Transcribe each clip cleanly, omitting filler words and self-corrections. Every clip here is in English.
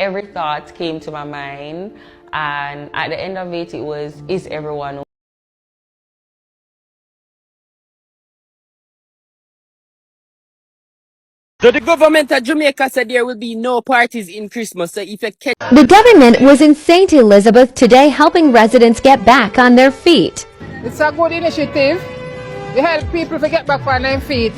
every thought came to my mind, and at the end of it, it was, is everyone So the government of Jamaica said there will be no parties in Christmas. So if you catch The government was in St. Elizabeth today helping residents get back on their feet. It's a good initiative. We help people to get back on their feet.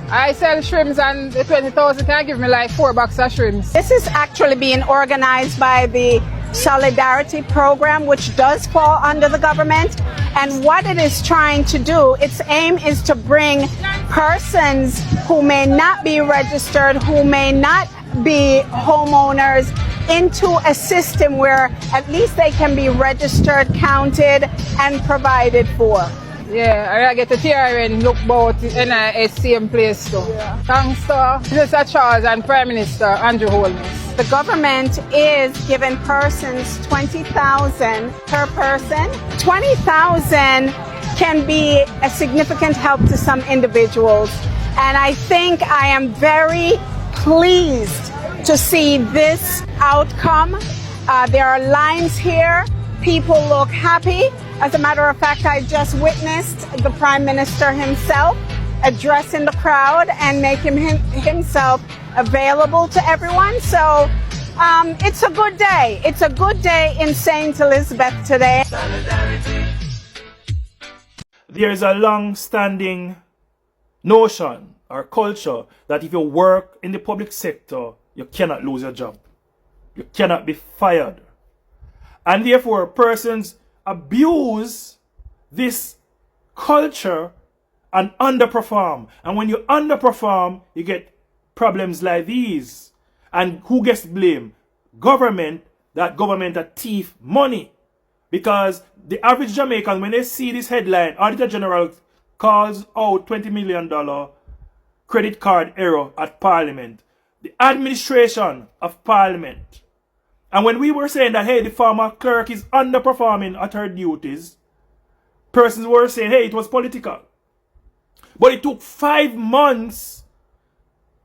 I sell shrimps and the 20,000 can give me like 4 boxes of shrimps. This is actually being organized by the Solidarity Program, which does fall under the government. And what it is trying to do, its aim is to bring persons who may not be registered, who may not be homeowners, into a system where at least they can be registered, counted, and provided for. Yeah, I get the TRN look about in a same place too. Yeah. Thanks to Minister Charles and Prime Minister Andrew Holness. The government is giving persons $20,000 per person. $20,000 can be a significant help to some individuals. And I think I am very pleased to see this outcome. There are lines here. People look happy. As a matter of fact, I just witnessed the Prime Minister himself addressing the crowd and making himself available to everyone. So it's a good day. It's a good day in St. Elizabeth today. There is a long-standing notion or culture that if you work in the public sector, you cannot lose your job. You cannot be fired. And therefore, persons abuse this culture and underperform. And when you underperform, you get problems like these. And who gets blamed? Government. That government that thief money. Because the average Jamaican, when they see this headline, Auditor General calls out $20 million credit card error at Parliament. The administration of Parliament. And when we were saying that, hey, the former clerk is underperforming at her duties, persons were saying, hey, it was political. But it took 5 months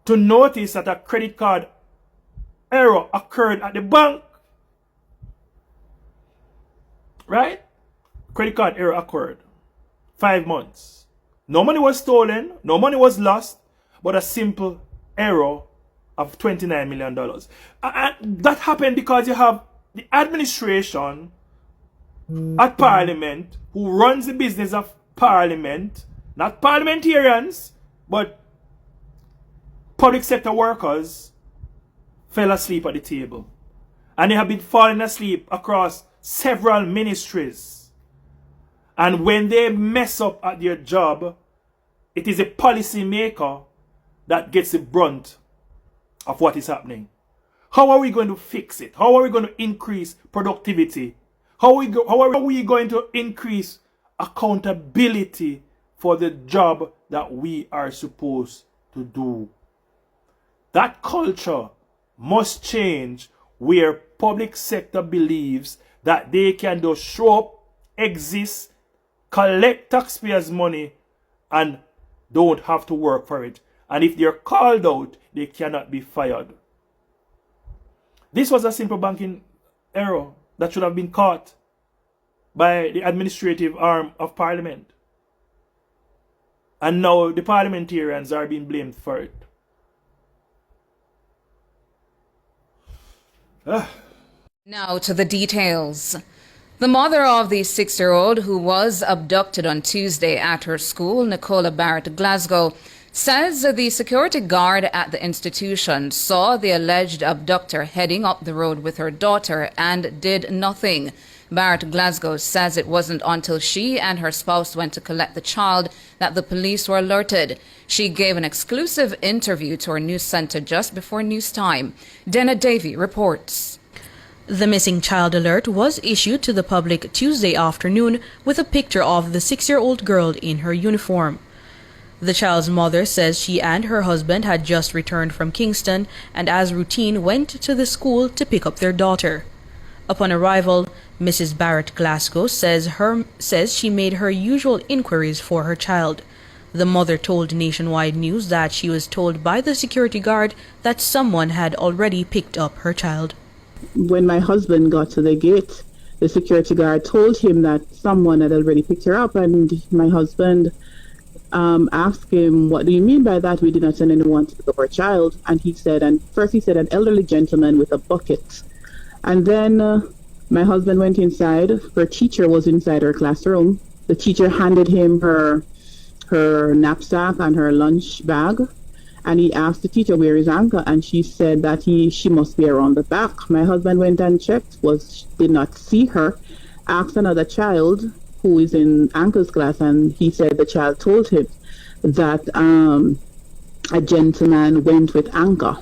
to notice that a credit card error occurred at the bank. Right? Credit card error occurred. 5 months. No money was stolen, no money was lost, but a simple error of $29 million. And that happened because you have the administration at Parliament who runs the business of Parliament, not parliamentarians, but public sector workers, fell asleep at the table. And they have been falling asleep across several ministries. And when they mess up at their job, it is a policy maker that gets the brunt of what is happening. How are we going to fix it? How are we going to increase productivity? How are we going to increase accountability for the job that we are supposed to do? That culture must change where public sector believes that they can just show up, exist, collect taxpayers' money, and don't have to work for it. And if they're called out, they cannot be fired. This was a simple banking error that should have been caught by the administrative arm of Parliament. And now the parliamentarians are being blamed for it. Now to the details. The mother of the 6-year-old who was abducted on Tuesday at her school, Nicola Barrett Glasgow, says the security guard at the institution saw the alleged abductor heading up the road with her daughter and did nothing. Barrett Glasgow says it wasn't until she and her spouse went to collect the child that the police were alerted. She gave an exclusive interview to our news centre just before news time. Dana Davey reports. The missing child alert was issued to the public Tuesday afternoon with a picture of the 6-year-old girl in her uniform. The child's mother says she and her husband had just returned from Kingston and as routine went to the school to pick up their daughter. Upon arrival, Mrs. Barrett Glasgow says she made her usual inquiries for her child. The mother told Nationwide News that she was told by the security guard that someone had already picked up her child. when my husband got to the gate, the security guard told him that someone had already picked her up, and my husband asked him, "What do you mean by that? We did not send anyone to pick up our child." And first he said an elderly gentleman with a bucket. And then my husband went inside. Her teacher was inside her classroom. The teacher handed him her knapsack and her lunch bag. And he asked the teacher, "Where is Anka?" And she said that she must be around the back. My husband went and checked, did not see her, asked another child who is in Anka's class, and he said the child told him that a gentleman went with Anka.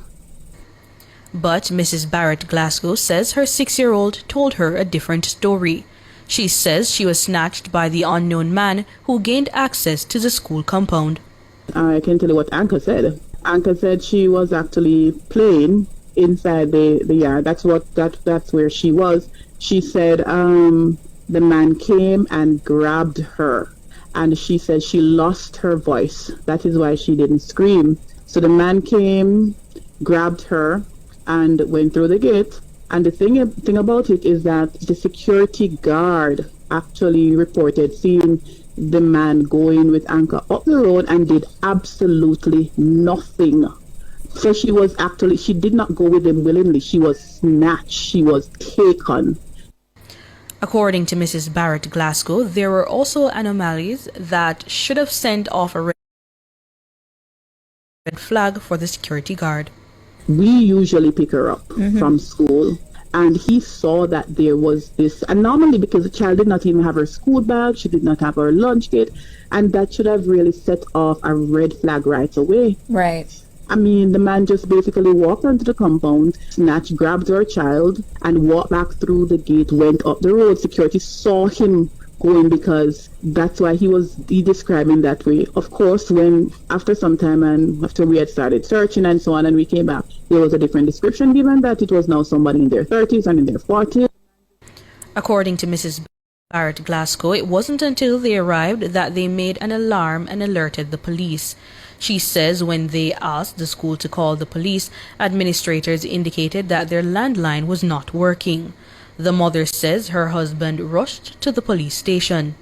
But Mrs. Barrett Glasgow says her 6-year-old told her a different story. She says she was snatched by the unknown man who gained access to the school compound. I can tell you what Anka said. Anka said she was actually playing inside the yard. That's where she was. She said the man came and grabbed her, and she said she lost her voice. That is why she didn't scream. So the man came, grabbed her, and went through the gate. And the thing about it is that the security guard actually reported seeing the man going with Anka up the road and did absolutely nothing. So she did not go with him willingly. She was snatched. She was taken. According to Mrs. Barrett Glasgow, there were also anomalies that should have sent off a red flag for the security guard. We usually pick her up from school, and he saw that there was this anomaly because the child did not even have her school bag, she did not have her lunch kit, and that should have really set off a red flag right away. Right. I mean, the man just basically walked onto the compound, grabbed her child, and walked back through the gate, went up the road. Security saw him going because that's why he described him that way. Of course, when after some time and after we had started searching and so on and we came back, there was a different description given that it was now somebody in their 30s and in their 40s. According to Mrs. Barrett Glasgow, it wasn't until they arrived that they made an alarm and alerted the police. She says when they asked the school to call the police, administrators indicated that their landline was not working. The mother says her husband rushed to the police station.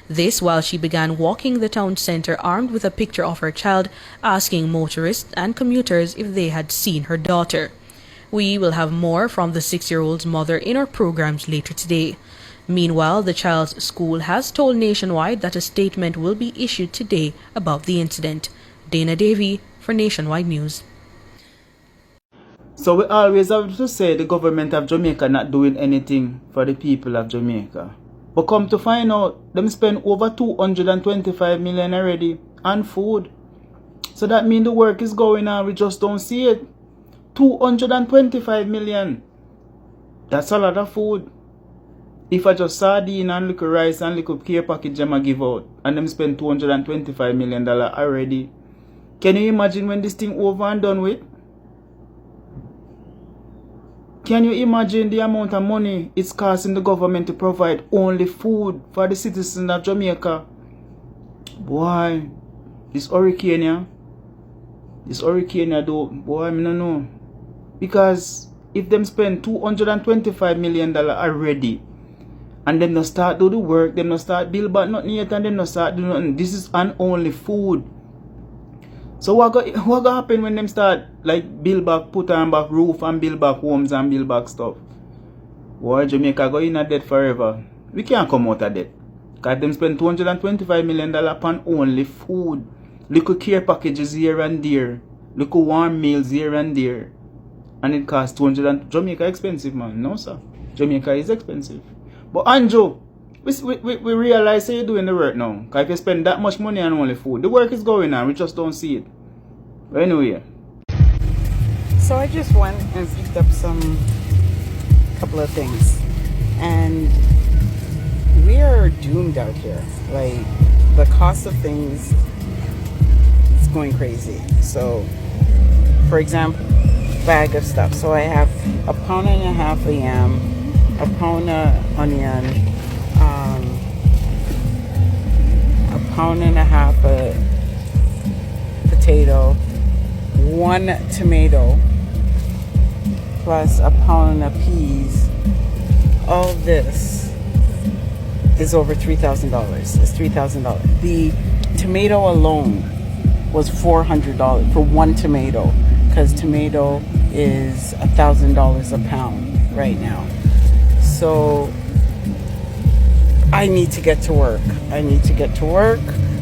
This while she began walking the town center armed with a picture of her child, asking motorists and commuters if they had seen her daughter. We will have more from the 6-year-old's mother in our programs later today. Meanwhile, the child's school has told Nationwide that a statement will be issued today about the incident. Dana Davey for Nationwide News. So we always have to say the government of Jamaica not doing anything for the people of Jamaica. But come to find out, them spend over 225 million already on food. So that means the work is going on, we just don't see it. 225 million. That's a lot of food. If I just sardine and little rice and little care package them I give out, and them spend $225 million already. Can you imagine when this thing over and done with? Can you imagine the amount of money it's costing the government to provide only food for the citizens of Jamaica? Boy, this hurricane though, boy, I don't know. Because if them spend $225 million already, and them not start do the work, them not start build back nothing yet, and them not start do nothing. This is on only food. So what go happen when them start like build back, put on back roof and build back homes and build back stuff? Why Jamaica go in a debt forever? We can't come out of debt. Because them spend $225 million upon only food. Little care packages here and there. Little warm meals here and there. And it costs $200. Jamaica expensive, man. No sir. Jamaica is expensive. But Andrew, we realize that you're doing the work now. Because if you spend that much money on only food, the work is going on. We just don't see it. But anyway. So I just went and picked up couple of things. And we are doomed out here. Like, the cost of things is going crazy. So, for example, bag of stuff. So I have 1.5 pounds of yam, 1 pound of onion, 1.5 pounds of potato, 1 tomato, plus a pound of peas. All this is over $3,000. It's $3,000. The tomato alone was $400 for one tomato, because tomato is $1,000 a pound right now. So I need to get to work. I need to get to work,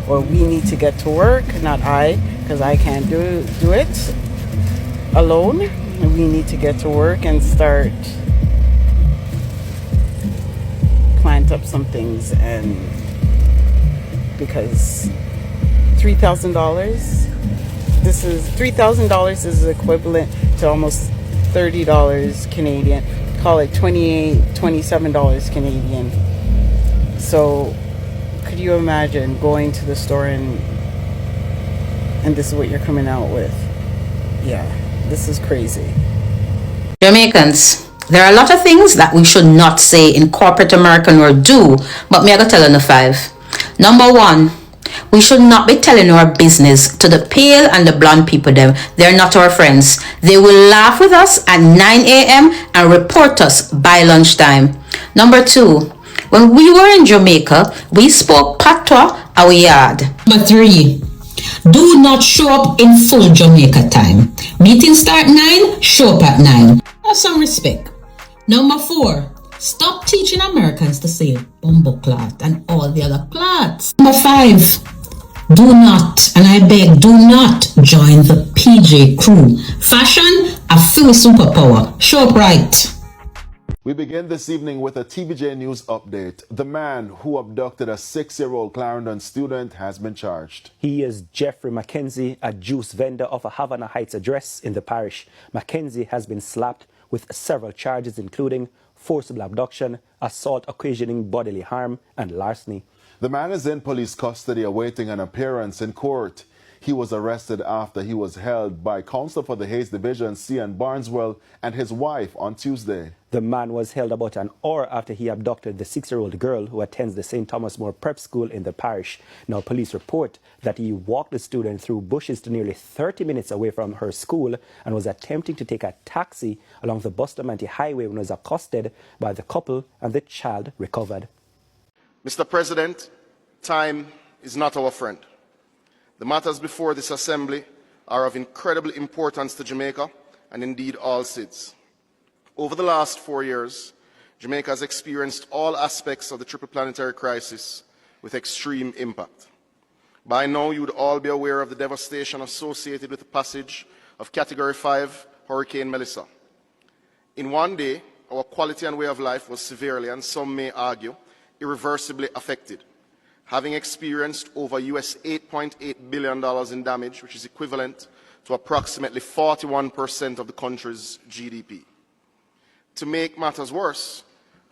or we need to get to work, not I, because I can't do it alone. We need to get to work and start plant up some things, and because $3,000, this is $3,000 is equivalent to almost $30 Canadian. Call it $27 Canadian. So could you imagine going to the store and this is what you're coming out with? Yeah, this is crazy. Jamaicans, there are a lot of things that we should not say in corporate America or do, but me I gotta tell you the 5. Number 1, we should not be telling our business to the pale and the blonde people them. They're not our friends. They will laugh with us at 9 a.m. and report us by lunchtime. Number 2, when we were in Jamaica, we spoke patois our yard. Number 3, do not show up in full Jamaica time. Meeting start 9, show up at 9. Have some respect. Number 4, stop teaching Americans to say bumbleclot and all the other clots. Number 5, do not, and I beg, do not join the PJ crew. Fashion, a full superpower. Show up right. We begin this evening with a TVJ News update. The man who abducted a 6-year-old Clarendon student has been charged. He is Jeffrey Mackenzie, a juice vendor of a Havana Heights address in the parish. Mackenzie has been slapped with several charges, including forcible abduction, assault occasioning bodily harm, and larceny. The man is in police custody awaiting an appearance in court. He was arrested after he was held by counsel for the Hayes Division, C.N. Barneswell, and his wife on Tuesday. The man was held about an hour after he abducted the 6-year-old girl who attends the St. Thomas More Prep School in the parish. Now, police report that he walked the student through bushes to nearly 30 minutes away from her school and was attempting to take a taxi along the Bustamante Highway when was accosted by the couple, and the child recovered. Mr. President, time is not our friend. The matters before this assembly are of incredible importance to Jamaica and indeed all SIDS. Over the last 4 years, Jamaica has experienced all aspects of the triple planetary crisis with extreme impact. By now, you would all be aware of the devastation associated with the passage of Category 5 Hurricane Melissa. In one day, our quality and way of life was severely, and some may argue, irreversibly affected, having experienced over US $8.8 billion in damage, which is equivalent to approximately 41% of the country's GDP. To make matters worse,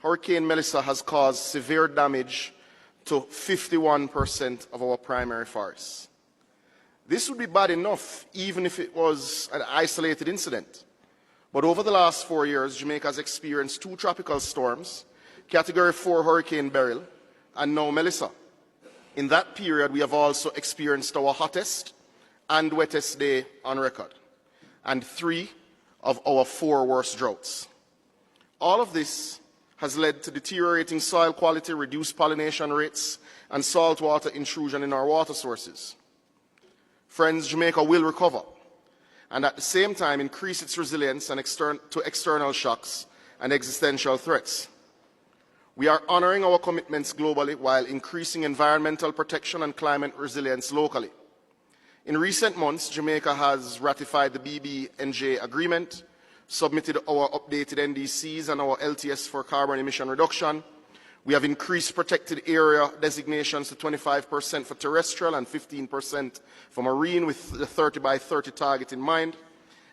Hurricane Melissa has caused severe damage to 51% of our primary forests. This would be bad enough even if it was an isolated incident. But over the last 4 years, Jamaica has experienced 2 tropical storms, Category 4 Hurricane Beryl, and now Melissa. In that period, we have also experienced our hottest and wettest day on record, and 3 of our 4 worst droughts. All of this has led to deteriorating soil quality, reduced pollination rates, and saltwater intrusion in our water sources. Friends, Jamaica will recover, and at the same time increase its resilience and to external shocks and existential threats. We are honoring our commitments globally while increasing environmental protection and climate resilience locally. In recent months, Jamaica has ratified the BBNJ agreement, submitted our updated NDCs and our LTS for carbon emission reduction. We have increased protected area designations to 25% for terrestrial and 15% for marine, with the 30 by 30 target in mind,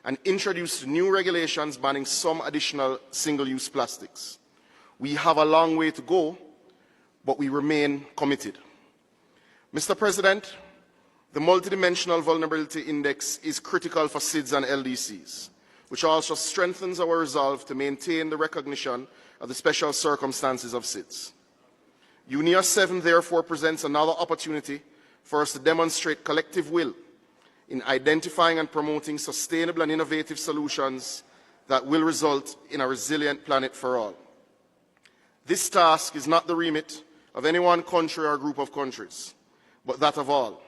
and introduced new regulations banning some additional single-use plastics. We have a long way to go, but we remain committed. Mr. President, the Multidimensional Vulnerability Index is critical for SIDS and LDCs, which also strengthens our resolve to maintain the recognition of the special circumstances of SIDS. UNIA 7 therefore presents another opportunity for us to demonstrate collective will in identifying and promoting sustainable and innovative solutions that will result in a resilient planet for all. This task is not the remit of any one country or group of countries, but that of all.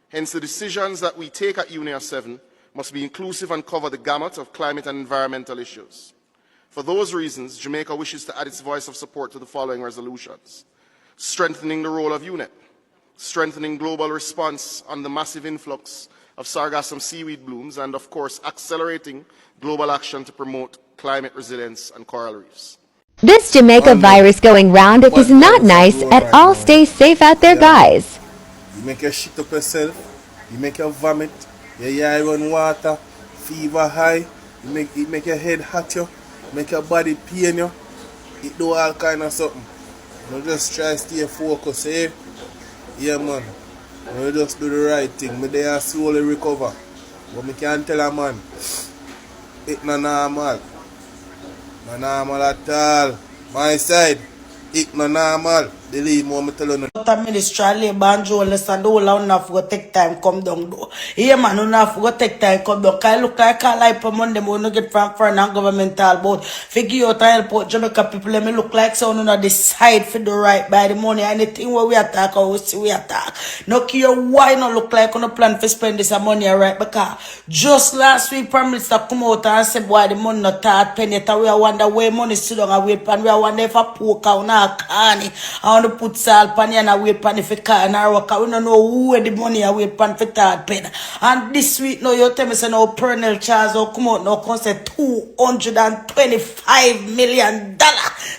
Hence, the decisions that we take at UNIA 7 must be inclusive and cover the gamut of climate and environmental issues. For those reasons, Jamaica wishes to add its voice of support to the following resolutions: strengthening the role of UNEP, strengthening global response on the massive influx of sargassum seaweed blooms, and of course, accelerating global action to promote climate resilience and coral reefs. This Jamaica virus going round, it is not nice at all. Stay safe out there, guys. You make your shit up yourself, you make your vomit, your eye run water, fever high, you make your head hot, you make your body pain, you do all kind of something. You just try to stay focused, eh? Yeah, man. You just do the right thing. Me there slowly recover. But me can't tell a man, it's not normal. Not normal at all. My side, it's not normal. Believe me, I'm telling you. Ministry labor and journalists and all have to take time come down though. Yeah man, you have to take time come down. Cause look like a life per Monday we no get from foreign and governmental board. Figure out and help out Jamaica people. Let me look like so no decide for the right by the money. Anything where we attack or we see we attack. No care why no look like on a plan for spend this money right, because just last week Prime Minister come out and said why the money not start penny. We are wonder where money sit down and wait and we are wonder if a poke out na canny. To put salt pan and wait pan if a car and a rock. We don't know where the money I wait pan for third pen. And this week now you tell me say no Pernell Charles will come out now come say $225 million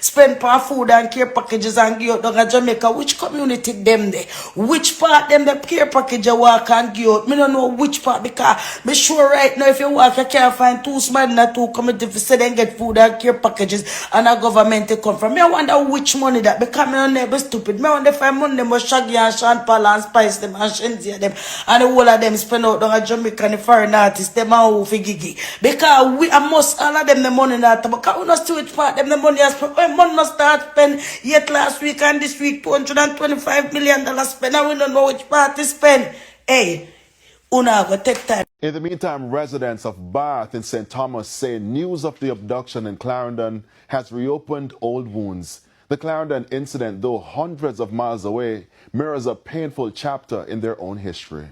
spent for food and care packages and give out down in Jamaica. Which community them there? Which part them the care package you walk and give out? Me don't know which part, because me sure right now if you walk you can't find two smart and two community to say then get food and care packages and a government to come from. Me I wonder which money that, because me don't never stupid. Me wonder if I money must Shaggy and Sean Paul and Spice them and Shenzi them and the whole of them spend out down in Jamaica and the foreign artists them and who gigi. Because we must all of them the money that, because we not see which part them the money has spent. We money not start spend yet last week and this week $225 million spent and we don't know which part to spend. Hey, una go take time. In the meantime, residents of Bath in St. Thomas say news of the abduction in Clarendon has reopened old wounds. The Clarendon incident, though hundreds of miles away, mirrors a painful chapter in their own history.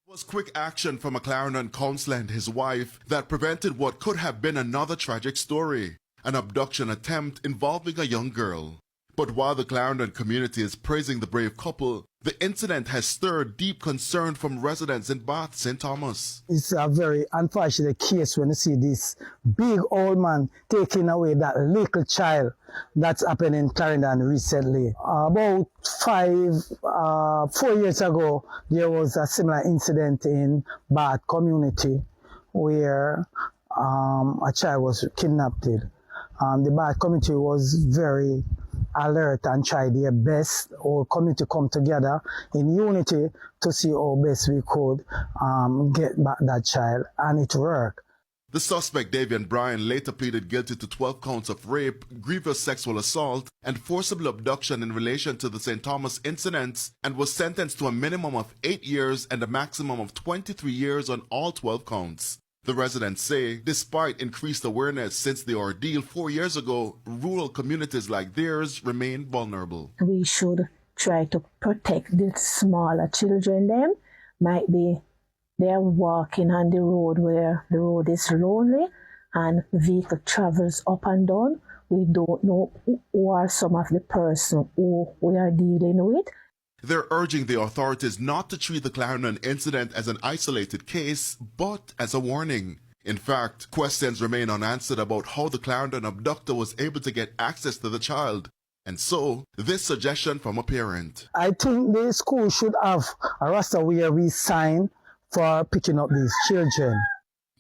It was quick action from a Clarendon councillor and his wife that prevented what could have been another tragic story, an abduction attempt involving a young girl. But while the Clarendon community is praising the brave couple, the incident has stirred deep concern from residents in Bath, St. Thomas. It's a very unfortunate case when you see this big old man taking away that little child. That's happened in Clarendon recently. About 4 years ago, there was a similar incident in Bath community where a child was kidnapped. The Bath community was very alert and try their best. All community come together in unity to see how best we could get back that child, and it worked. The suspect, Davian Bryan, later pleaded guilty to 12 counts of rape, grievous sexual assault, and forcible abduction in relation to the St. Thomas incidents, and was sentenced to a minimum of 8 years and a maximum of 23 years on all 12 counts. The residents say, despite increased awareness since the ordeal 4 years ago, rural communities like theirs remain vulnerable. We should try to protect the smaller children. Them might be they're walking on the road where the road is lonely and vehicle travels up and down. We don't know who are some of the person who we are dealing with. They're urging the authorities not to treat the Clarendon incident as an isolated case, but as a warning. In fact, questions remain unanswered about how the Clarendon abductor was able to get access to the child. And so, this suggestion from a parent. I think the school should have a roster where we sign for picking up these children.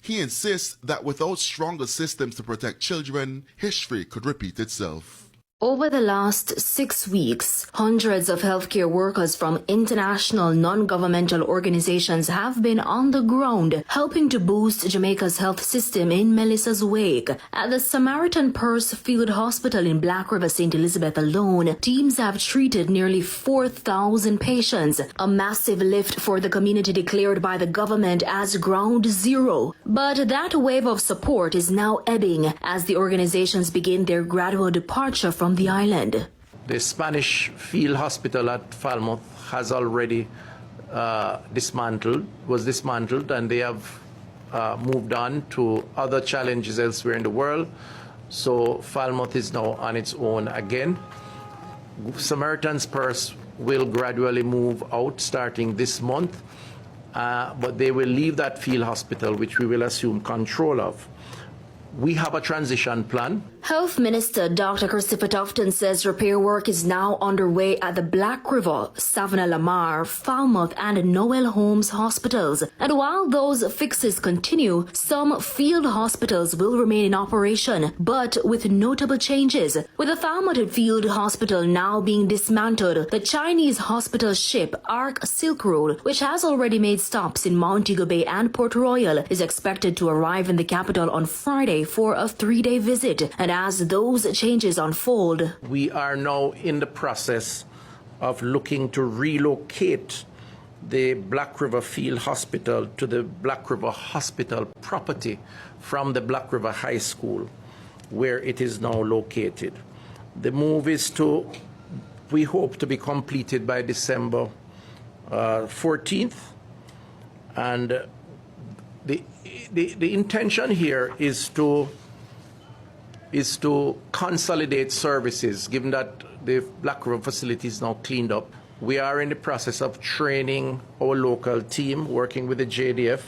He insists that without stronger systems to protect children, history could repeat itself. Over the last 6 weeks, hundreds of healthcare workers from international non-governmental organizations have been on the ground helping to boost Jamaica's health system in Melissa's wake. At the Samaritan Purse Field Hospital in Black River, St. Elizabeth alone, teams have treated nearly 4,000 patients, a massive lift for the community declared by the government as ground zero. But that wave of support is now ebbing as the organizations begin their gradual departure from the island. The Spanish field hospital at Falmouth has already was dismantled, and they have moved on to other challenges elsewhere in the world. So Falmouth is now on its own again. Samaritan's Purse will gradually move out starting this month, but they will leave that field hospital, which we will assume control of. We have a transition plan. Health Minister Dr. Christopher Tufton says repair work is now underway at the Black River, Savannah Lamar, Falmouth and Noel Holmes hospitals. And while those fixes continue, some field hospitals will remain in operation, but with notable changes. With the Falmouth Field Hospital now being dismantled, the Chinese hospital ship Ark Silk Road, which has already made stops in Montego Bay and Port Royal, is expected to arrive in the capital on Friday for a 3-day visit. And as those changes unfold, we are now in the process of looking to relocate the Black River Field Hospital to the Black River Hospital property from the Black River High School, where it is now located. The move is we hope to be completed by December 14th, and the intention here is to consolidate services, given that the Black River facility is now cleaned up. We are in the process of training our local team, working with the JDF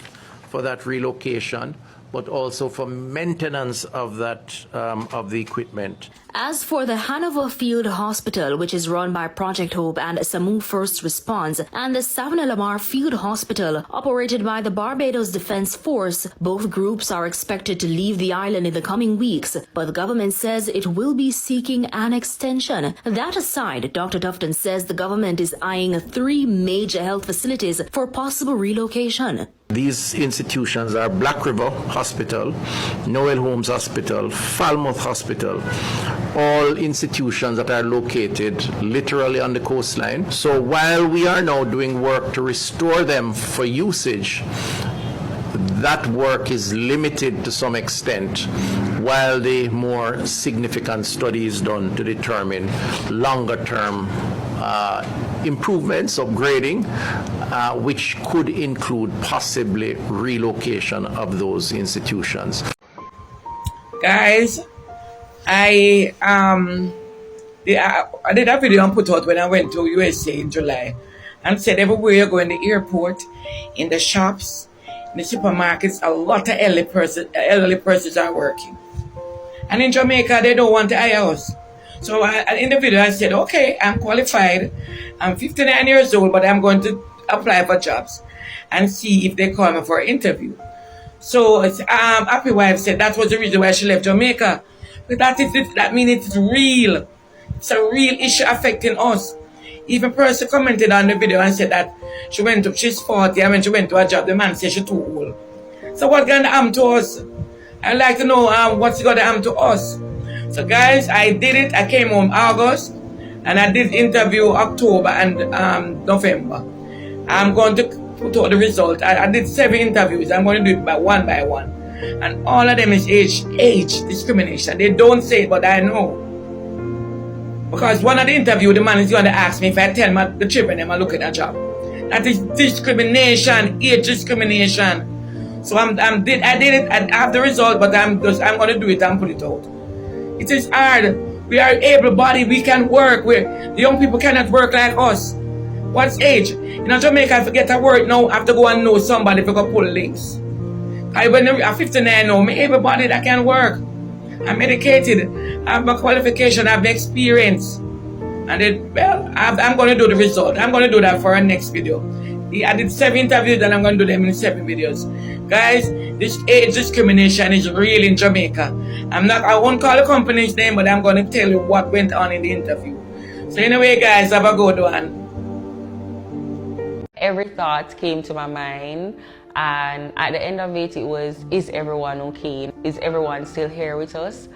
for that relocation, but also for maintenance of that of the equipment. As for the Hanover Field Hospital, which is run by Project Hope and SAMU First Response, and the Savannah Lamar Field Hospital, operated by the Barbados Defense Force, both groups are expected to leave the island in the coming weeks, but the government says it will be seeking an extension. That aside, Dr. Tufton says the government is eyeing 3 major health facilities for possible relocation. These institutions are Black River Hospital, Noel Holmes Hospital, Falmouth Hospital, all institutions that are located literally on the coastline. So while we are now doing work to restore them for usage, that work is limited to some extent, while the more significant study is done to determine longer-term improvements, upgrading, which could include possibly relocation of those institutions. Guys, I did a video and put out when I went to USA in July, and said everywhere you go, in the airport, in the shops, in the supermarkets, a lot of elderly persons are working. And in Jamaica, they don't want to hire us. So in the video I said, okay, I'm qualified, I'm 59 years old, but I'm going to apply for jobs and see if they call me for an interview. So Happy Wife said that was the reason why she left Jamaica. But that means it's real. It's a real issue affecting us. Even a person commented on the video and said that she's 40, and when she went to a job, the man said she's too old. So what's going to happen to us? I'd like to know what's going to happen to us. So guys, I did it. I came home August, and I did interview October and November. I'm going to put out the result. I did 7 interviews. I'm going to do it by one. And all of them is age discrimination. They don't say it, but I know. Because one of the interview, the man is going to ask me if I tell the children them I look at a job. That is discrimination, age discrimination. So I did it. I have the result, but I'm going to do it and put it out. It is hard. We are able-bodied. We can work. The young people cannot work like us. What's age? In Jamaica, if I get a work now, I have to go and know somebody if I go pull links. I'm 59 now. I'm able-bodied. I can work. I'm educated. I have my qualification. I have the experience. And I'm going to do the result. I'm going to do that for our next video. I did 7 interviews and I'm going to do them in 7 videos. Guys, this age discrimination is real in Jamaica. I won't call the company's name, but I'm going to tell you what went on in the interview. So anyway, guys, have a good one. Every thought came to my mind, and at the end of it, it was, is everyone okay? Is everyone still here with us?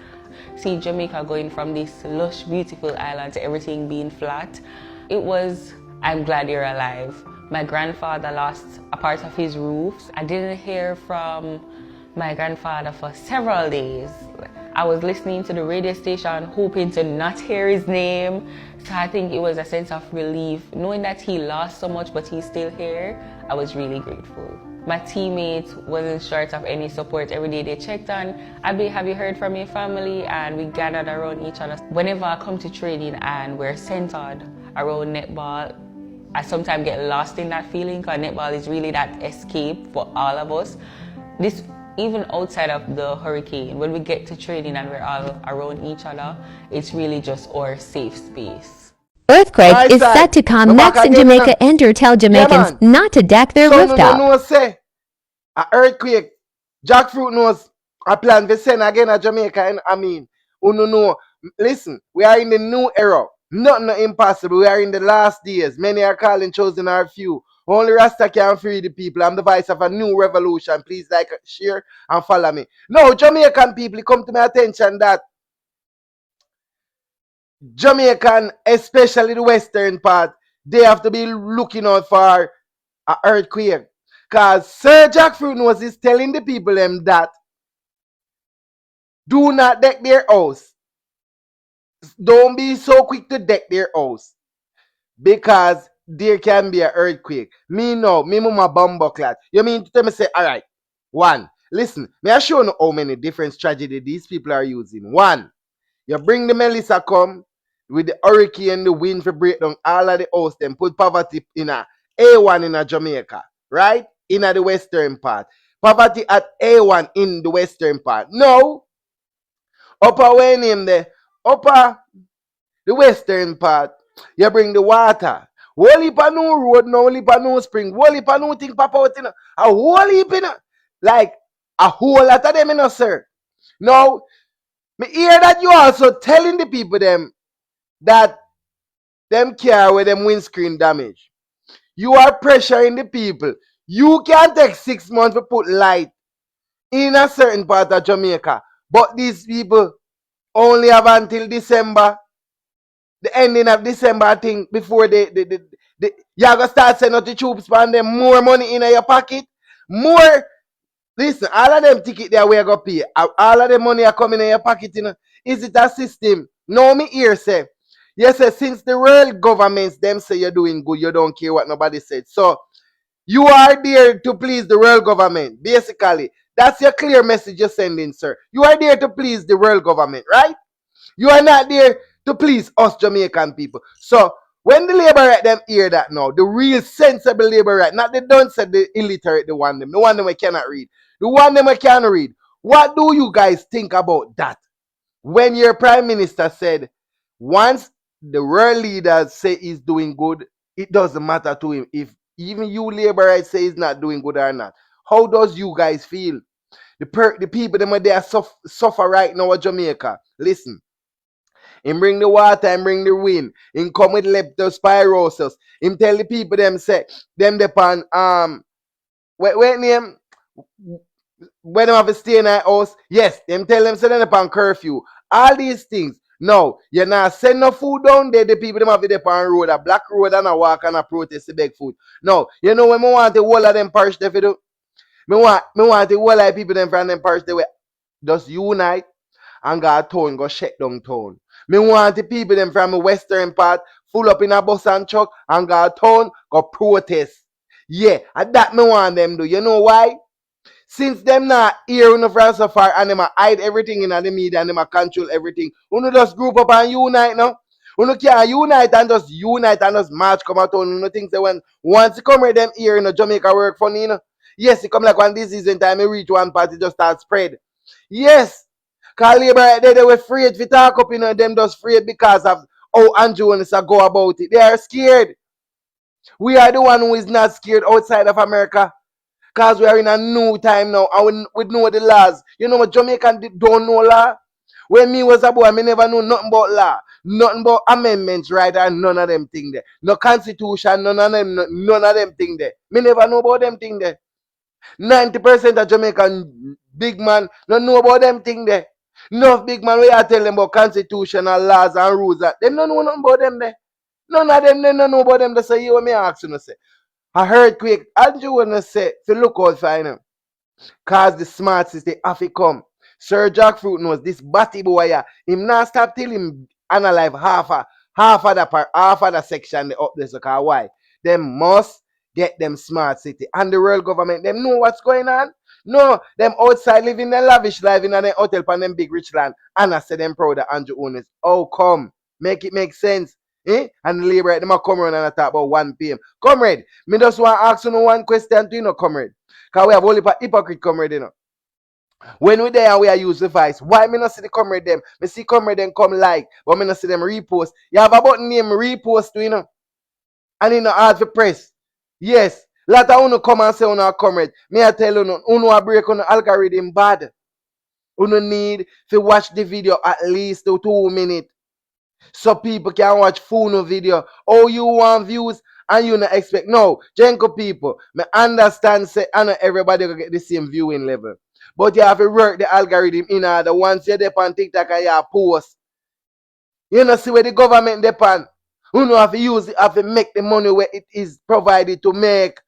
See Jamaica going from this lush, beautiful island to everything being flat. It was, I'm glad you're alive. My grandfather lost a part of his roof. I didn't hear from my grandfather for several days. I was listening to the radio station hoping to not hear his name. So I think it was a sense of relief. Knowing that he lost so much but he's still here, I was really grateful. My teammates wasn't short of any support. Every day they checked on, Abby, have you heard from your family? And we gathered around each other. Whenever I come to training and we're centered around netball, I sometimes get lost in that feeling because netball is really that escape for all of us. This, even outside of the hurricane, when we get to training and we're all around each other, it's really just our safe space. Earthquake is set to come next in Jamaica. Enter tell Jamaicans not to deck their rooftop. No say a earthquake. Jackfruit knows a plan to send again to Jamaica. And I mean, no. Listen, we are in the new era. Nothing impossible. We are in the last days. Many are calling, chosen are few. Only Rasta can free the people. I'm the voice of a new revolution. Please like, share, and follow me. No, Jamaican people, come to my attention that Jamaican, especially the western part, they have to be looking out for an earthquake. Because Sir Jackfruit knows is telling the people them that do not deck their house. Don't be so quick to deck their house. Because there can be an earthquake. Me mama bumbo clad. You mean to tell me say, alright, one, listen, may I show you how many different strategies these people are using. One, you bring the Melissa come with the hurricane, the wind for break down all of the house, then put poverty in a A1 in a Jamaica, right? In the western part. Poverty at A1 in the western part. No. Upper way name there. Upper the western part. You bring the water. Whole heap of new road, no whole heap of new spring, whole heap of new thing pop out in a whole heap in like a whole lot of them in a sir. Now, me hear that you also telling the people them that them care with them windscreen damage. You are pressuring the people. You can take 6 months to put light in a certain part of Jamaica, but these people only have until December, the ending of December, I think, before you're going to start sending out the troops and them more money in your pocket. More. Listen, all of them ticket there we are going to pay. All of the money are coming in your pocket. You know. Is it a system? No, me here say. Yes, since the world governments, them say you're doing good, you don't care what nobody said. So, you are there to please the world government. Basically, that's your clear message you're sending, sir. You are there to please the world government, right? You are not there to please us Jamaican people. So, when the labor right them hear that now, the real sensible labor right, not the don't say the illiterate, the one them we cannot read, the one them we can read. What do you guys think about that? When your prime minister said, once the world leaders say he's doing good, it doesn't matter to him if even you labor right say he's not doing good or not. How does you guys feel? The people them are there suffer right now in Jamaica. Listen. Him bring the water and bring the wind. Him come with leptospirosis. Him tell the people them say them depend when them when them have to stay in a house. Yes, them tell them say them upon curfew. All these things. No, you not send no food down there. The people them have to depend road, a black road and a walk and a protest to beg food. No, you know when I want the whole of them parish they do. Me want the whole of people them from them parish they will just unite and go town, go shut down town. Me want the people them from the western part full up in a bus and truck and go town, go protest. Yeah, and that me want them do. You know why? Since them not here in the France so far and them hide everything in the media and them control everything, you just group up and unite now. You can't unite and just march come out on. You think that when once you come with them here in Jamaica work funny, you know. Yes, it come like when this season time you reach one party just start spread. Yes. Cause labor right there, they were afraid to talk up, you know, them just afraid because of how Andrew and go about it. They are scared. We are the one who is not scared outside of America. Because we are in a new time now and we know the laws. You know what Jamaican don't know law? When me was a boy, me never know nothing about law. Nothing about amendments, right? And none of them thing there. No constitution, none of them thing there. Me never know about them thing there. 90% of Jamaican big man don't know about them thing there. Enough big man we are telling them about constitutional laws and rules that them don't know nothing about them there. None of them they don't know about them. They say, you what me ask you to say. A earthquake, and you wanna say, to look out for him. Cause the smart system have to come. Sir Jackfruit knows this batty boy here. Him not stop till him analyze half of the section they up there. So cause why? Them must get them smart city. And the world government, them know what's going on. No, them outside living their lavish life in a hotel on them big rich land. And I say them proud of Andrew owners. Oh come. Make it make sense. Eh? And the labor, them a come around and I talk about 1 p.m. Comrade, me just want to ask you one question to you know, comrade. Because we have only a hypocrite comrade, you know. When we there and we are use the vice, why me not see the comrade them? Me see comrade them come like, but me not see them repost. You have a button name repost to, you know. And you know hard for press. Yes. Lot of you come and say on our comrade. Me I tell you, you a break on the algorithm bad. You need to watch the video at least 2 minutes. So people can watch full video. Oh, you want views and you not expect. No, Jenko people, me understand say I know everybody will get the same viewing level. But you have to work the algorithm in order. Once you're there on TikTok and you post, you know see where the government depend. You know have to use it, have to make the money where it is provided to make.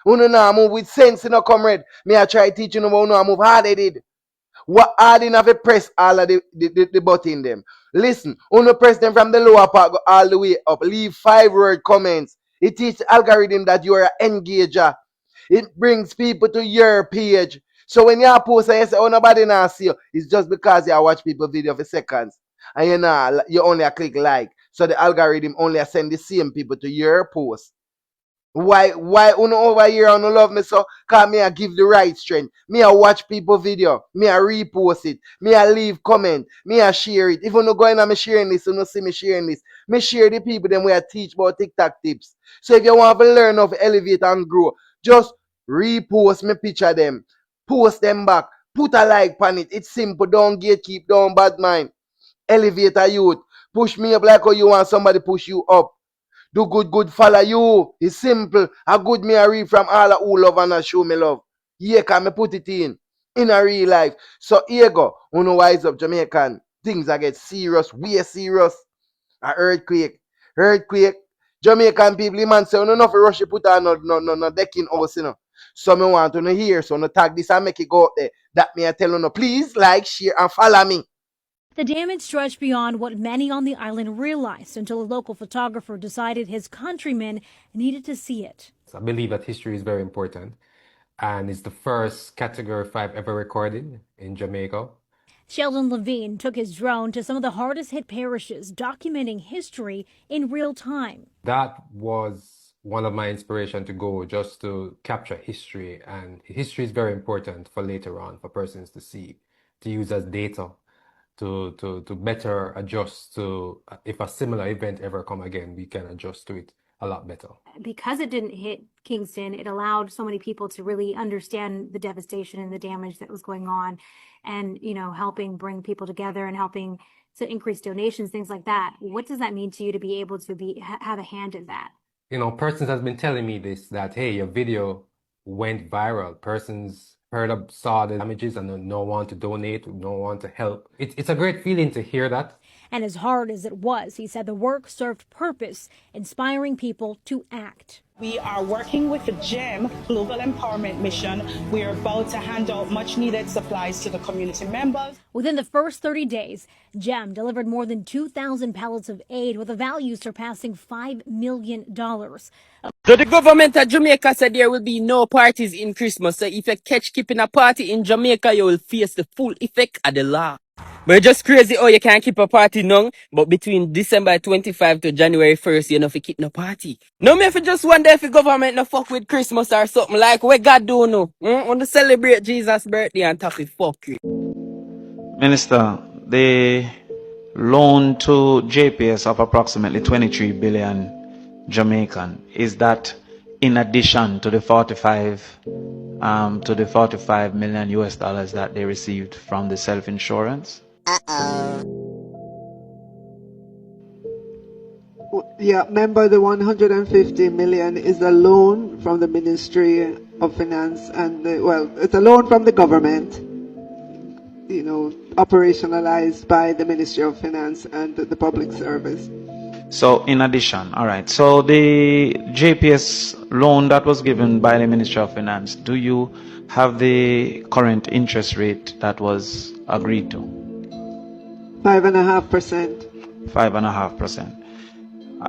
You know now move with sense, you know, comrade. Me I try teaching you how to move hard-headed. What adding have a press all of the button them. Listen, only press them from the lower part go all the way up. Leave 5-word comments. It teaches the algorithm that you are an engager. It brings people to your page. So when you post and you say, oh, nobody now see you, it's just because you watch people video for seconds. And you only click like. So the algorithm only send the same people to your post. Why uno over here and love me so? Cause me I give the right strength. Me I watch people video. Me I repost it. Me I leave comment. Me I share it. If you no going on me sharing this, you no see me sharing this. Me share the people them where I teach about TikTok tips. So if you want to learn how to elevate and grow, just repost me picture them. Post them back. Put a like on it. It's simple. Don't gatekeep, don't bad mind. Elevate a youth. Push me up like how you want somebody push you up. Do good, follow you. It's simple. A good me I read from all who love and show me love. Yeah, can me put it in a real life. So here go. Uno wise up Jamaican. Things that get serious, way serious. A earthquake. Jamaican people, man say, no rush you put on no decking house, you know. So me want to know hear, so no tag this and make it go up there. That me I tell you no, please like, share and follow me. The damage stretched beyond what many on the island realized until a local photographer decided his countrymen needed to see it. I believe that history is very important, and it's the first Category 5 ever recorded in Jamaica. Sheldon Levine took his drone to some of the hardest hit parishes, documenting history in real time. That was one of my inspiration to go, just to capture history, and history is very important for later on for persons to see, to use as data. To better adjust to, if a similar event ever come again, we can adjust to it a lot better. Because it didn't hit Kingston, it allowed so many people to really understand the devastation and the damage that was going on, and helping bring people together and helping to increase donations, things like that. What does that mean to you to be able to have a hand in that? Persons has been telling me this, that hey, your video went viral. Persons saw the damages and no one to donate, no one to help. It's a great feeling to hear that. And as hard as it was, he said the work served purpose, inspiring people to act. We are working with the GEM Global Empowerment Mission. We are about to hand out much needed supplies to the community members. Within the first 30 days, GEM delivered more than 2,000 pallets of aid with a value surpassing $5 million. So the government of Jamaica said there will be no parties in Christmas. So if you catch keeping a party in Jamaica, you will face the full effect of the law. But it's just crazy how you can't keep a party now, but between December 25 to January 1st, you know, if you keep no party. No, me if you just wonder if the government no fuck with Christmas or something like what God do no. Want to celebrate Jesus' birthday and talk with fuck you. Minister, the loan to JPS of approximately 23 billion Jamaican. Is that in addition to the 45 million US dollars that they received from the self-insurance? Yeah, remember the 150 million is a loan from the Ministry of Finance and it's a loan from the government, operationalized by the Ministry of Finance and the Public Service. So in addition, all right. So the JPS loan that was given by the Ministry of Finance, do you have the current interest rate that was agreed to? 5.5%. 5.5%.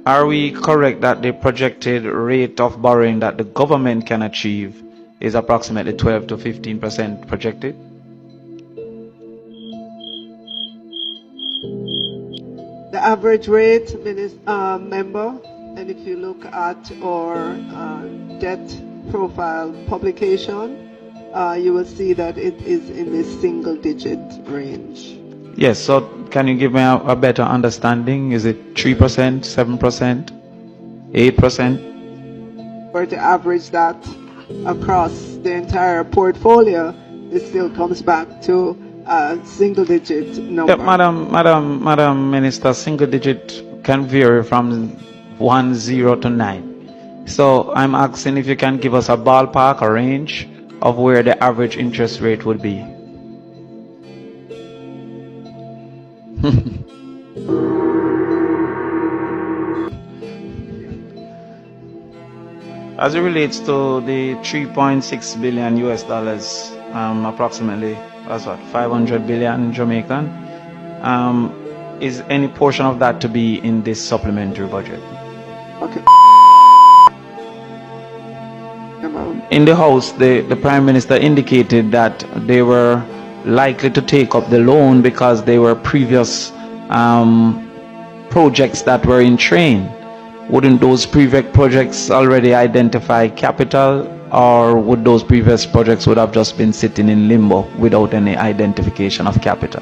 Are we correct that the projected rate of borrowing that the government can achieve is approximately 12 to 15% projected? The average rate, member, and if you look at our debt profile publication, you will see that it is in the single-digit range. Yes, so can you give me a better understanding? Is it 3%, 7%, 8%? Or to average that across the entire portfolio, it still comes back to a single-digit number. Yep, Madam Minister, single digit can vary from 10 to 9. So I'm asking if you can give us a ballpark, a range of where the average interest rate would be. As it relates to the 3.6 billion US dollars, approximately, that's what, 500 billion Jamaican, is any portion of that to be in this supplementary budget? Okay. In the House, the Prime Minister indicated that they were likely to take up the loan because they were previous projects that were in train. Wouldn't those previous projects already identify capital, or would those previous projects would have just been sitting in limbo without any identification of capital?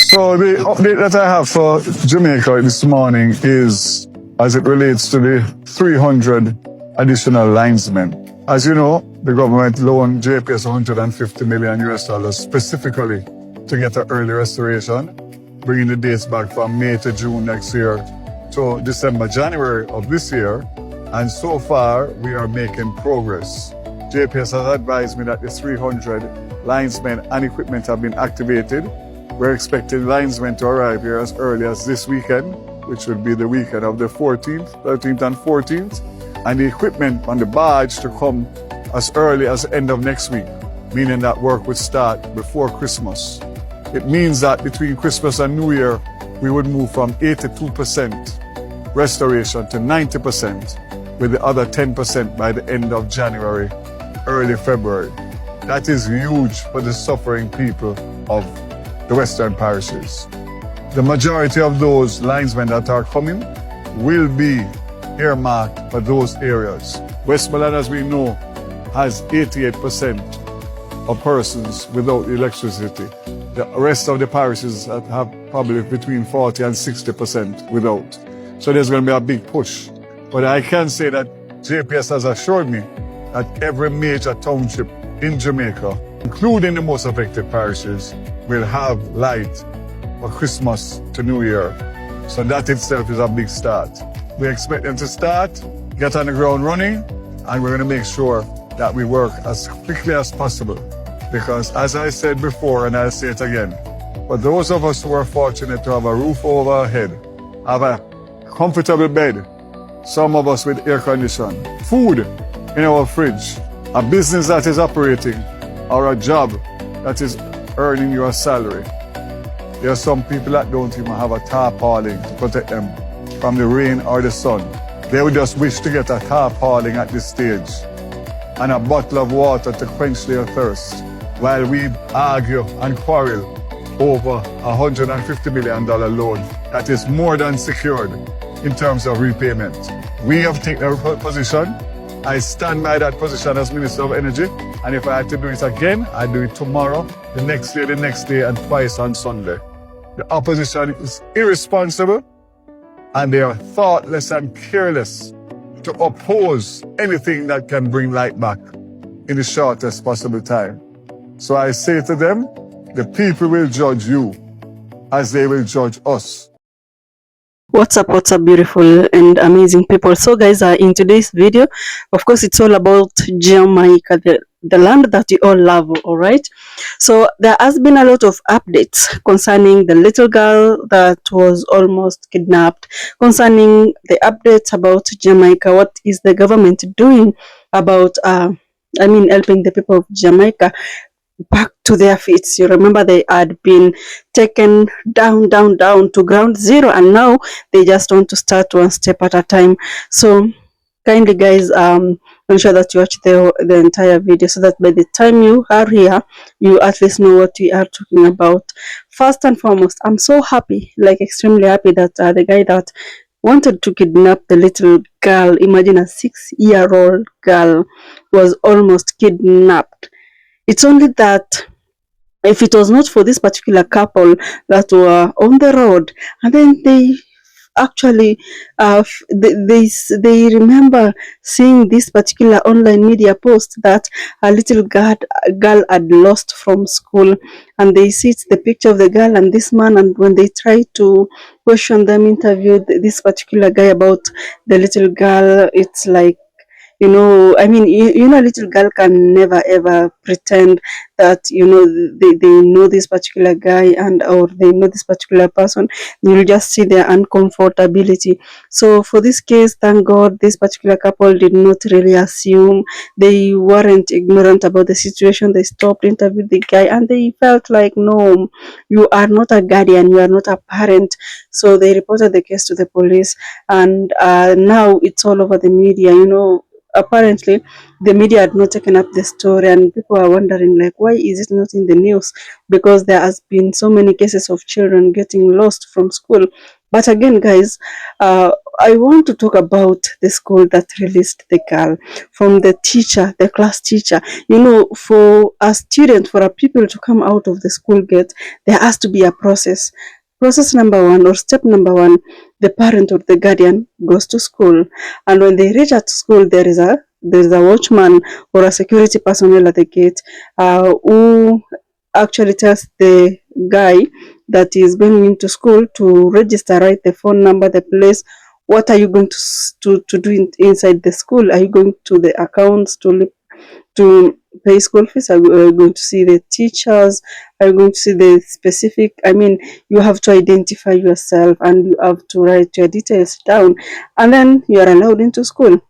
So the update that I have for Jamaica this morning is as it relates to the 300 additional linesmen. As you know, the government loaned JPS 150 million US dollars specifically to get an early restoration, bringing the dates back from May to June next year to December, January of this year. And so far, we are making progress. JPS has advised me that the 300 linesmen and equipment have been activated. We're expecting linesmen to arrive here as early as this weekend, which will be the weekend of the 14th, 13th and 14th, and the equipment on the barge to come as early as the end of next week, meaning that work would start before Christmas. It means that between Christmas and New Year, we would move from 82% restoration to 90%, with the other 10% by the end of January, early February. That is huge for the suffering people of the Western parishes. The majority of those linesmen that are coming will be earmarked for those areas. Westmoreland, as we know, has 88% of persons without electricity. The rest of the parishes have probably between 40 and 60% without. So there's going to be a big push. But I can say that JPS has assured me that every major township in Jamaica, including the most affected parishes, will have light for Christmas to New Year. So that itself is a big start. We expect them to start, get on the ground running, and we're going to make sure that we work as quickly as possible. Because as I said before, and I'll say it again, for those of us who are fortunate to have a roof over our head, have a comfortable bed, some of us with air conditioning, food in our fridge, a business that is operating, or a job that is earning you a salary. There are some people that don't even have a tarpaulin to protect them from the rain or the sun. They would just wish to get a tarpaulin at this stage and a bottle of water to quench their thirst while we argue and quarrel over $150 million loan that is more than secured in terms of repayment. We have taken a position. I stand by that position as Minister of Energy, and if I had to do it again, I'd do it tomorrow, the next day, and twice on Sunday. The opposition is irresponsible and they are thoughtless and careless to oppose anything that can bring light back in the shortest possible time. So I say to them, the people will judge you as they will judge us. What's up, beautiful and amazing people. So guys, in today's video, of course, it's all about Jamaica, the land that you all love. All right, so there has been a lot of updates concerning the little girl that was almost kidnapped, concerning the updates about Jamaica. What is the government doing about helping the people of Jamaica back to their feet? You remember they had been taken down to ground zero, and now they just want to start one step at a time. So kindly guys, ensure that you watch the entire video, so that by the time you are here, you at least know what we are talking about. First and foremost, I'm so happy, like extremely happy, that the guy that wanted to kidnap the little girl, imagine a 6-year-old girl, was almost kidnapped. It's only that if it was not for this particular couple that were on the road, and then they actually they remember seeing this particular online media post that a little girl had lost from school, and they see it's the picture of the girl and this man, and when they try to question them, interview this particular guy about the little girl, it's like, a little girl can never ever pretend that, they know this particular guy, and or they know this particular person. You'll just see their uncomfortability. So for this case, thank God, this particular couple did not really assume. They weren't ignorant about the situation. They stopped, interviewed the guy, and they felt like, no, you are not a guardian, you are not a parent. So they reported the case to the police, and now it's all over the media. Apparently the media had not taken up the story, and people are wondering, like, why is it not in the news? Because there has been so many cases of children getting lost from school. But again, guys, I want to talk about the school that released the girl, from the teacher, the class teacher. For a student, for a pupil to come out of the school gate, there has to be a process. Process number one, or step number one, the parent or the guardian goes to school, and when they reach at school, there is a watchman or a security personnel at the gate, who actually tells the guy that is going into school to register, write the phone number, the place. What are you going to do inside the school? Are you going to the accounts to pay school fees? Are you going to see the teachers? Are you going to see the specific? You have to identify yourself, and you have to write your details down, and then you are allowed into school.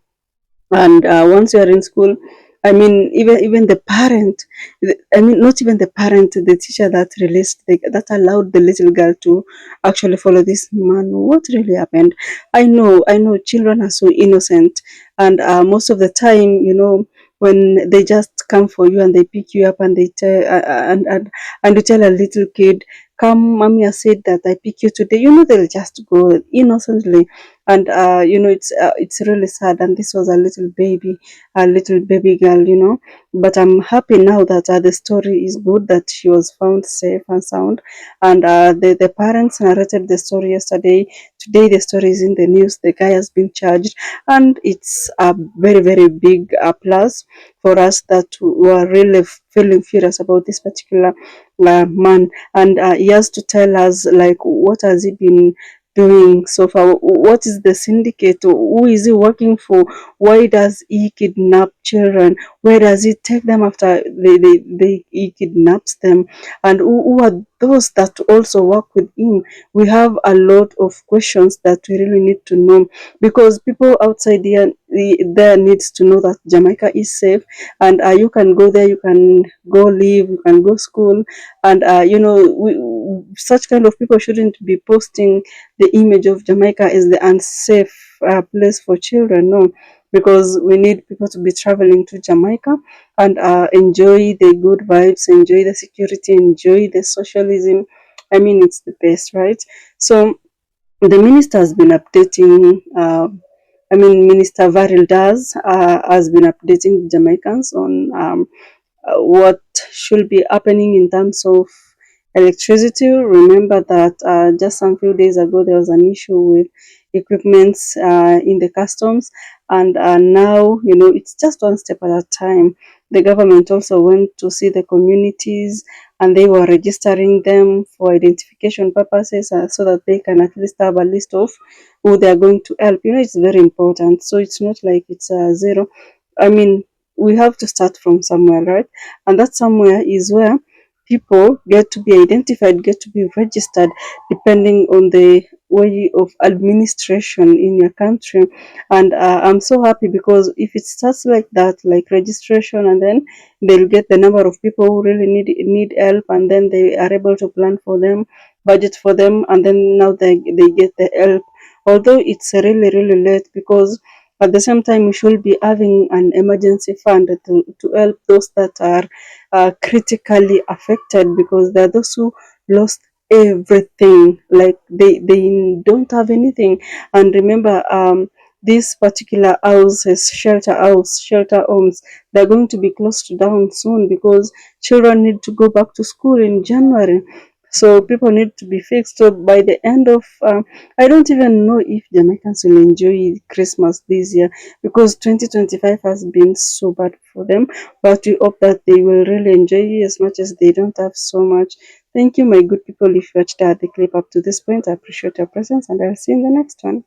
And once you are in school, even the parent, not even the parent, the teacher that that allowed the little girl to actually follow this man. What really happened? I know children are so innocent, and most of the time, when they just come for you and they pick you up, and they tell and you tell a little kid, come, mommy has said that I pick you today, they'll just go innocently. And it's really sad, and this was a little baby girl. But I'm happy now that the story is good, that she was found safe and sound, and the parents narrated the story yesterday. Today the story is in the news, the guy has been charged, and it's a very, very big plus for us that were really feeling furious about this particular man. And he has to tell us, like, what has he been doing so far? What is the syndicate? Who is he working for? Why does he kidnap children? Where does he take them after he kidnaps them? And who are those that also work with him? We have a lot of questions that we really need to know, because people outside there needs to know that Jamaica is safe, and you can go there, you can go live, you can go school, and such kind of people shouldn't be posting the image of Jamaica as the unsafe place for children. No, because we need people to be traveling to Jamaica and enjoy the good vibes, enjoy the security, enjoy the socialism. It's the best, right? So the minister has been updating. Minister Varil has been updating Jamaicans on what should be happening in terms of electricity. Remember that just some few days ago there was an issue with equipments in the customs, and now it's just one step at a time. The government also went to see the communities, and they were registering them for identification purposes, so that they can at least have a list of who they are going to help. It's very important. So it's not like it's zero. I mean, we have to start from somewhere, right? And that somewhere is where people get to be identified, get to be registered, depending on the way of administration in your country. And I'm so happy, because if it starts like that, like registration, and then they'll get the number of people who really need help, and then they are able to plan for them, budget for them, and then now they get the help. Although it's really really late, because at the same time we should be having an emergency fund to help those that are critically affected, because there are those who lost everything, like they don't have anything. And remember, these particular houses, shelter homes, they're going to be closed down soon, because children need to go back to school in January. So people need to be fixed. So by the end of I don't even know if Jamaicans will enjoy Christmas this year, because 2025 has been so bad for them. But we hope that they will really enjoy it as much as they don't have so much. Thank you, my good people. If you watched the clip up to this point, I appreciate your presence, and I'll see you in the next one.